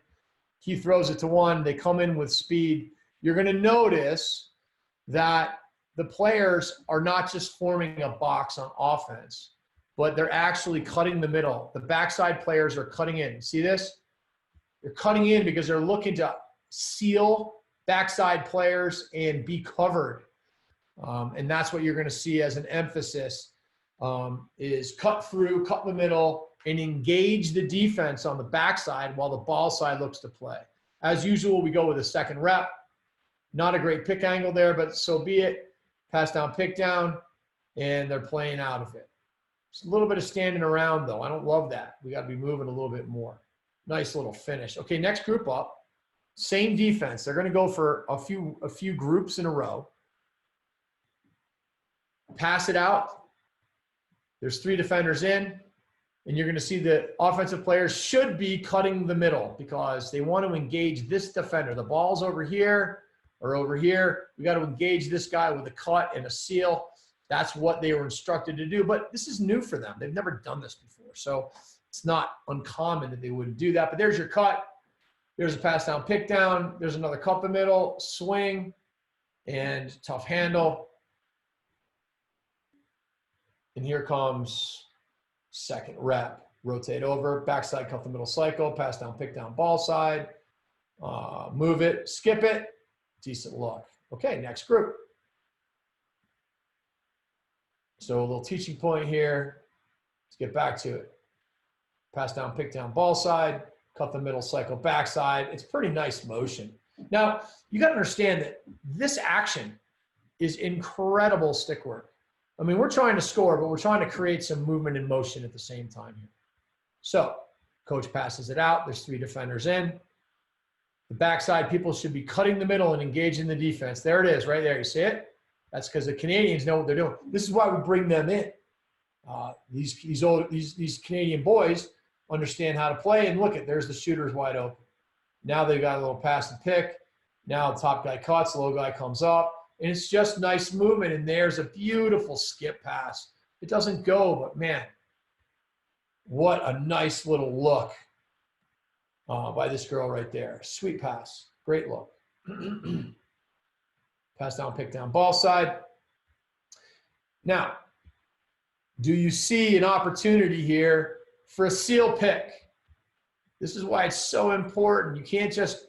A: He throws it to one. They come in with speed. You're going to notice that the players are not just forming a box on offense. but they're actually cutting the middle. The backside players are cutting in. See this? They're cutting in because they're looking to seal backside players and be covered. And that's what you're going to see as an emphasis, is cut through, cut the middle, and engage the defense on the backside while the ball side looks to play. As usual, we go with a second rep. Not a great pick angle there, but so be it. Pass down, pick down, and they're playing out of it. It's a little bit of standing around, though. I don't love that. We got to be moving a little bit more. Nice little finish. Okay, next group up. Same defense. They're going to go for a few groups in a row. Pass it out. There's 3 defenders in, and you're going to see the offensive players should be cutting the middle because they want to engage this defender. The ball's over here or over here. We got to engage this guy with a cut and a seal. That's what they were instructed to do, but this is new for them. They've never done this before, so it's not uncommon that they wouldn't do that. But there's your cut. There's a pass down, pick down. There's another cut the middle, swing, and tough handle. And here comes second rep. Rotate over, backside, cut the middle cycle, pass down, pick down, ball side. Move it, skip it. Decent look. Okay, next group. So a little teaching point here. Let's get back to it. Pass down, pick down, ball side, cut the middle cycle, backside. It's pretty nice motion. Now, you got to understand that this action is incredible stick work. I mean, we're trying to score, but we're trying to create some movement and motion at the same time here. So, coach passes it out. There's 3 defenders in. The backside people should be cutting the middle and engaging the defense. There it is, right there. You see it? That's because the Canadians know what they're doing. This is why we bring them in. These Canadian boys understand how to play. And look, there's the shooters wide open. Now they've got a little pass and pick. Now the top guy cuts, the low guy comes up. And it's just nice movement. And there's a beautiful skip pass. It doesn't go, but man, what a nice little look by this girl right there. Sweet pass. Great look. Pass down, pick down, ball side. Now, do you see an opportunity here for a seal pick? This is why it's so important. You can't just,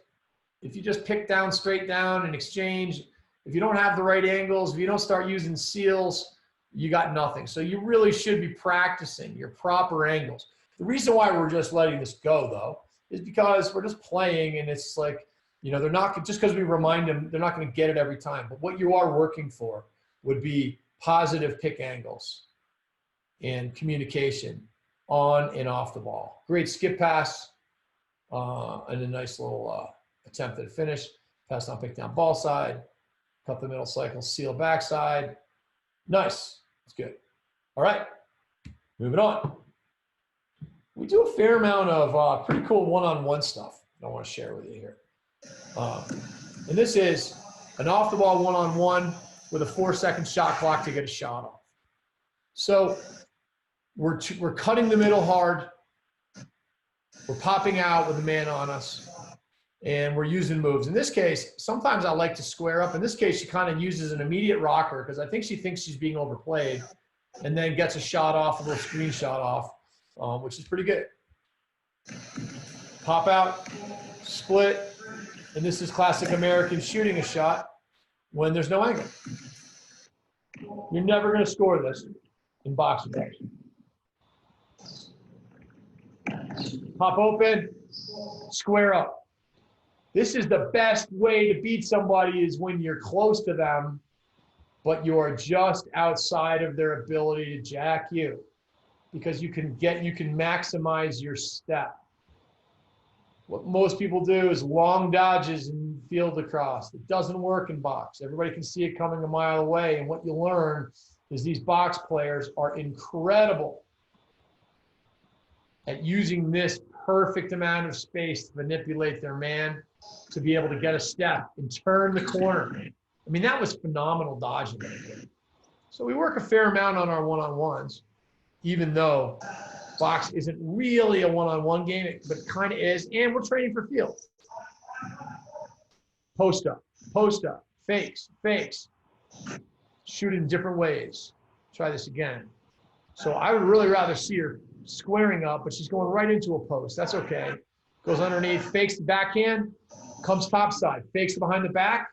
A: if you just pick down, straight down and exchange, if you don't have the right angles, if you don't start using seals, you got nothing. So you really should be practicing your proper angles. The reason why we're just letting this go, though, is because we're just playing and it's like, you know, they're not, just because we remind them, they're not going to get it every time. But what you are working for would be positive pick angles and communication on and off the ball. Great skip pass and a nice little attempt at a finish. Pass down, pick down, ball side. Cut the middle cycle, seal backside. Nice. That's good. All right. Moving on. We do a fair amount of pretty cool one-on-one stuff I want to share with you here. And this is an off-the-ball one-on-one with a 4-second shot clock to get a shot off. So we're cutting the middle hard. We're popping out with a man on us. And we're using moves. In this case, sometimes I like to square up. In this case, she kind of uses an immediate rocker because I think she thinks she's being overplayed and then gets a shot off, a little screenshot off, which is pretty good. Pop out, split, and this is classic American shooting a shot when there's no angle. You're never going to score this in boxing. Pop open, square up. This is the best way to beat somebody is when you're close to them, but you're just outside of their ability to jack you because you can maximize your step. What most people do is long dodges and field across. It doesn't work in box. Everybody can see it coming a mile away. And what you learn is these box players are incredible at using this perfect amount of space to manipulate their man to be able to get a step and turn the corner. I mean, that was phenomenal dodging. So we work a fair amount on our one-on-ones, even though box isn't really a one-on-one game, but it kind of is. And we're training for field. Post up, fakes, shoot in different ways. Try this again. So I would really rather see her squaring up, but she's going right into a post. That's okay. Goes underneath, fakes the backhand, comes topside, fakes the behind the back,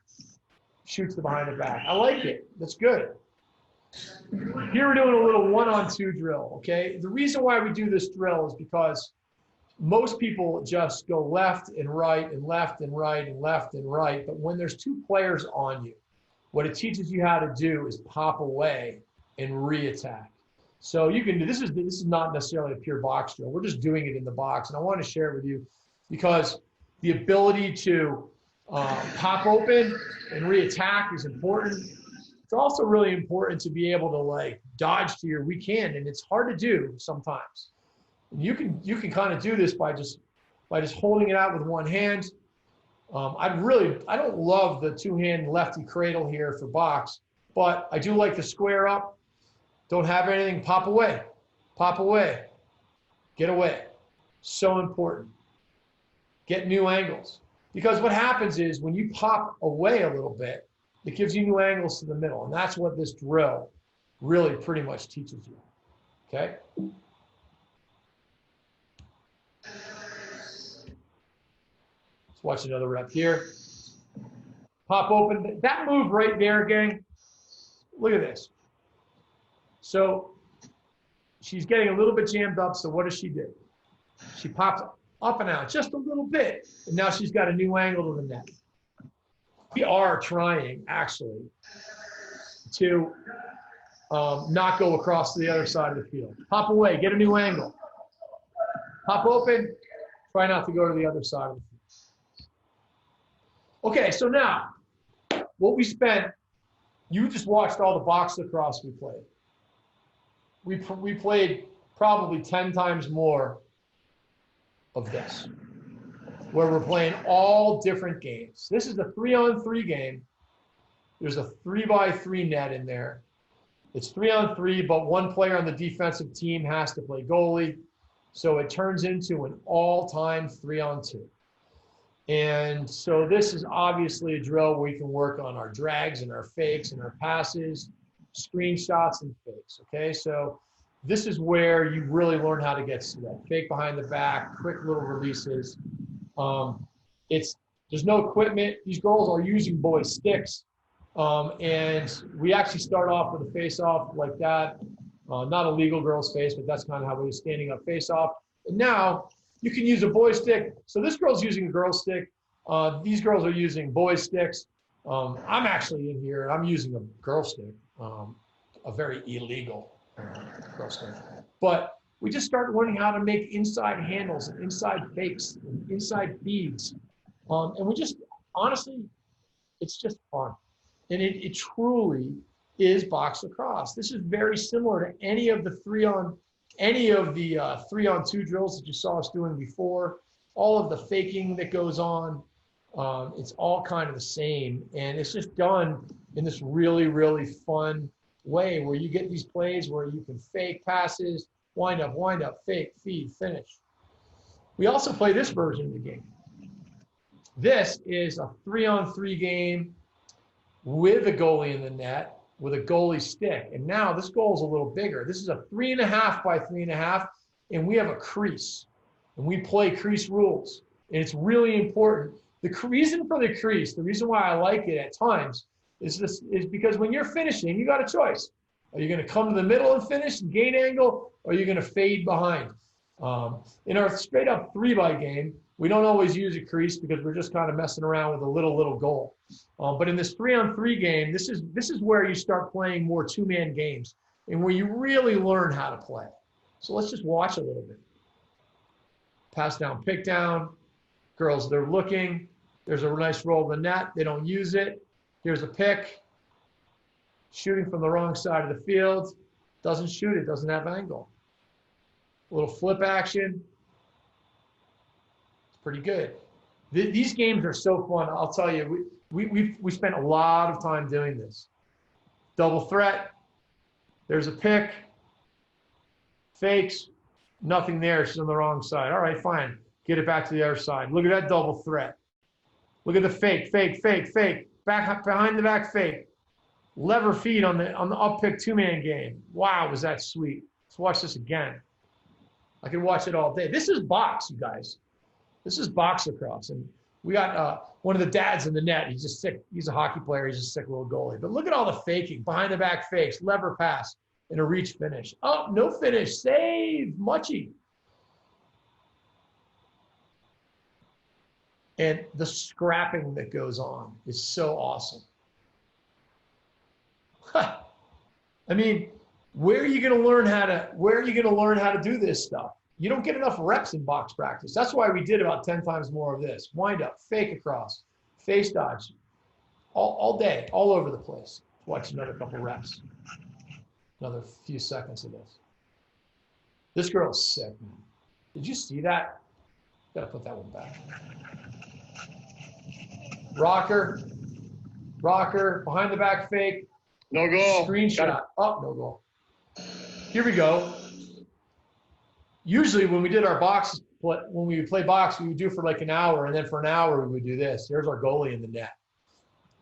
A: shoots the behind the back. I like it. That's good. Here we're doing a little 1-on-2 drill, okay? The reason why we do this drill is because most people just go left and right and left and right and left and right. But when there's two players on you, what it teaches you how to do is pop away and re-attack. So you can do, this is not necessarily a pure box drill. We're just doing it in the box. And I want to share it with you because the ability to pop open and re-attack is important. It's also really important to be able to like dodge to your weak hand, and it's hard to do sometimes. You can kind of do this by just holding it out with one hand. I don't love the two-hand lefty cradle here for box, but I do like the square up. Don't have anything, pop away, get away. So important. Get new angles. Because what happens is when you pop away a little bit, it gives you new angles to the middle. And that's what this drill really pretty much teaches you. Okay? Let's watch another rep here. Pop open. That move right there, gang, look at this. So she's getting a little bit jammed up, so what does she do? She pops up and out just a little bit, and now she's got a new angle to the net. We are trying, actually, to not go across to the other side of the field. Pop away, get a new angle. Pop open, try not to go to the other side of the field. Okay, so now, what we spent, you just watched all the box lacrosse we played. We played probably 10 times more of this, where we're playing all different games. This is a 3-on-3 game. There's a 3x3 net in there. It's 3-on-3, but one player on the defensive team has to play goalie. So it turns into an all-time 3-on-2. And so this is obviously a drill where we can work on our drags and our fakes and our passes, screenshots and fakes, okay? So this is where you really learn how to get set. Fake behind the back, quick little releases. There's no equipment. These girls are using boy sticks. And we actually start off with a face-off like that. Not a legal girl's face, but that's kind of how we were standing up face-off. And now you can use a boy stick. So this girl's using a girl stick. These girls are using boy sticks. I'm actually in here. I'm using a girl stick, a very illegal girl stick. But we just started learning how to make inside handles and inside fakes and inside feeds. And we just, honestly, it's just fun. And it truly is box lacrosse. This is very similar to any of the 3-on-2 drills that you saw us doing before. All of the faking that goes on, it's all kind of the same. And it's just done in this really, really fun way where you get these plays where you can fake passes, wind up, fake, feed, finish. We also play this version of the game. This is a 3-on-3 game with a goalie in the net, with a goalie stick. And now this goal is a little bigger. This is a 3.5 by 3.5, and we have a crease. And we play crease rules. And it's really important. The reason for the crease, the reason why I like it at times, is because when you're finishing, you got a choice. Are you going to come to the middle and finish and gain angle, or are you going to fade behind? In our straight up 3x game, we don't always use a crease because we're just kind of messing around with a little goal. But in this 3-on-3 game, this is where you start playing more two-man games and where you really learn how to play. So let's just watch a little bit. Pass down, pick down. Girls, they're looking. There's a nice roll of the net. They don't use it. Here's a pick. Shooting from the wrong side of the field. Doesn't shoot it, doesn't have angle. A little flip action. It's pretty good. These games are so fun. I'll tell you, we spent a lot of time doing this. Double threat. There's a pick. Fakes. Nothing there. She's on the wrong side. All right, fine. Get it back to the other side. Look at that double threat. Look at the fake. Back behind the back fake. Lever feed on the up pick two-man game. Wow, was that sweet. Let's watch this again. I can watch it all day. This is box, you guys. This is box lacrosse. And we got one of the dads in the net. He's just sick. He's a hockey player. He's a sick little goalie. But look at all the faking. Behind the back fakes, lever pass, and a reach finish. Oh, no finish. Save. Muchy. And the scrapping that goes on is so awesome. I mean, where are you going to learn how to do this stuff? You don't get enough reps in box practice. That's why we did about 10 times more of this. Wind up, fake across, face dodge, all day, all over the place. Watch another couple reps. Another few seconds of this. This girl's sick, man. Did you see that? Gotta put that one back. Rocker, behind the back fake.
B: No goal.
A: Screenshot. Oh, no goal. Here we go. Usually when we did our box, when we would play box, we would do for like an hour, and then for an hour we would do this. There's our goalie in the net.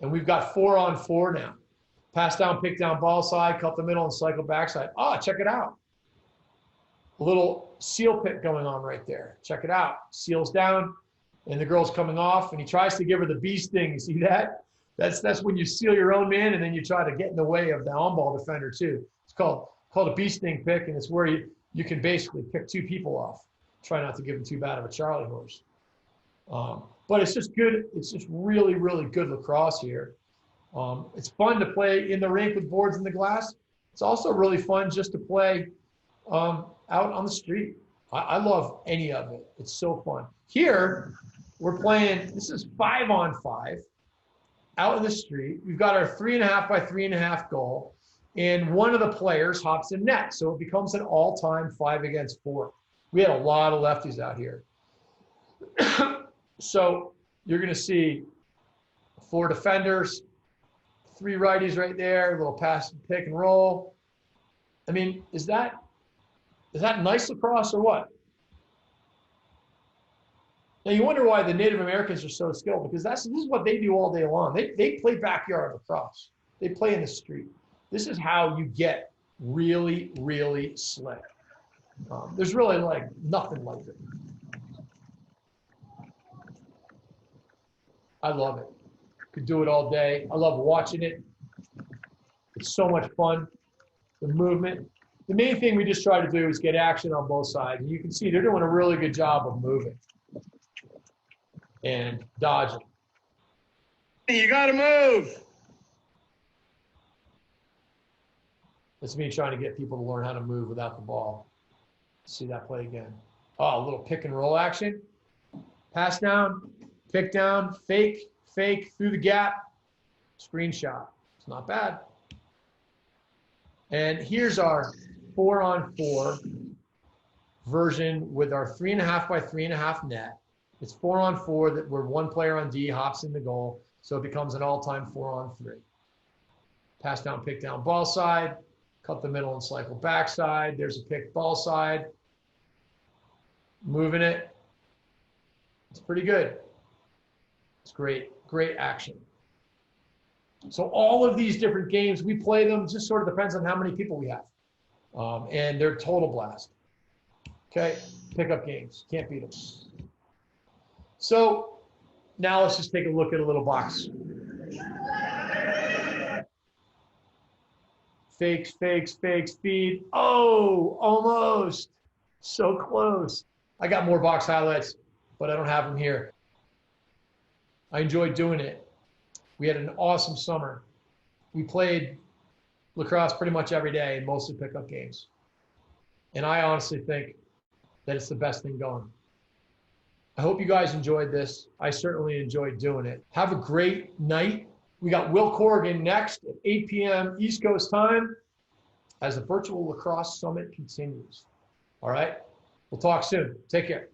A: And we've got 4-on-4 now. Pass down, pick down, ball side, cut the middle, and cycle backside. Oh, check it out. A little seal pick going on right there. Check it out. Seals down, and the girl's coming off, and he tries to give her the bee sting. You see that? That's when you seal your own man, and then you try to get in the way of the on-ball defender too. It's called a bee sting pick, and it's where you can basically pick two people off. Try not to give them too bad of a Charlie horse. But it's just good. It's just really, really good lacrosse here. It's fun to play in the rink with boards in the glass. It's also really fun just to play out on the street. I love any of it. It's so fun. Here, we're playing, this is 5-on-5 out in the street. We've got our 3.5 by 3.5 goal, and one of the players hops in net. So it becomes an all-time 5-against-4. We had a lot of lefties out here. So you're going to see 4 defenders, 3 righties right there, a little pass, pick and roll. I mean, is that nice lacrosse or what? Now you wonder why the Native Americans are so skilled, because this is what they do all day long. They play backyard lacrosse. They play in the street. This is how you get really, really slick. There's really like nothing like it. I love it. Could do it all day. I love watching it. It's so much fun. The movement. The main thing we just try to do is get action on both sides. And you can see they're doing a really good job of moving and dodging.
B: You got to move.
A: That's me trying to get people to learn how to move without the ball. See that play again. Oh, a little pick and roll action. Pass down, pick down, fake through the gap, screenshot. It's not bad. And here's our 4-on-4 version with our 3.5 by 3.5 net. It's 4-on-4 where one player on D hops in the goal, so it becomes an all-time 4-on-3. Pass down, pick down, ball side, cut the middle and cycle backside. There's a pick ball side. Moving it. It's pretty good. It's great action. So all of these different games, we play them, just sort of depends on how many people we have. And they're total blast. Okay, pickup games, can't beat them. So now let's just take a look at a little box. Fakes, feed. Oh, almost. So close. I got more box highlights, but I don't have them here. I enjoyed doing it. We had an awesome summer. We played lacrosse pretty much every day, mostly pickup games. And I honestly think that it's the best thing going. I hope you guys enjoyed this. I certainly enjoyed doing it. Have a great night. We got Will Corrigan next at 8 p.m. East Coast time as the Virtual Lacrosse Summit continues. All right? We'll talk soon. Take care.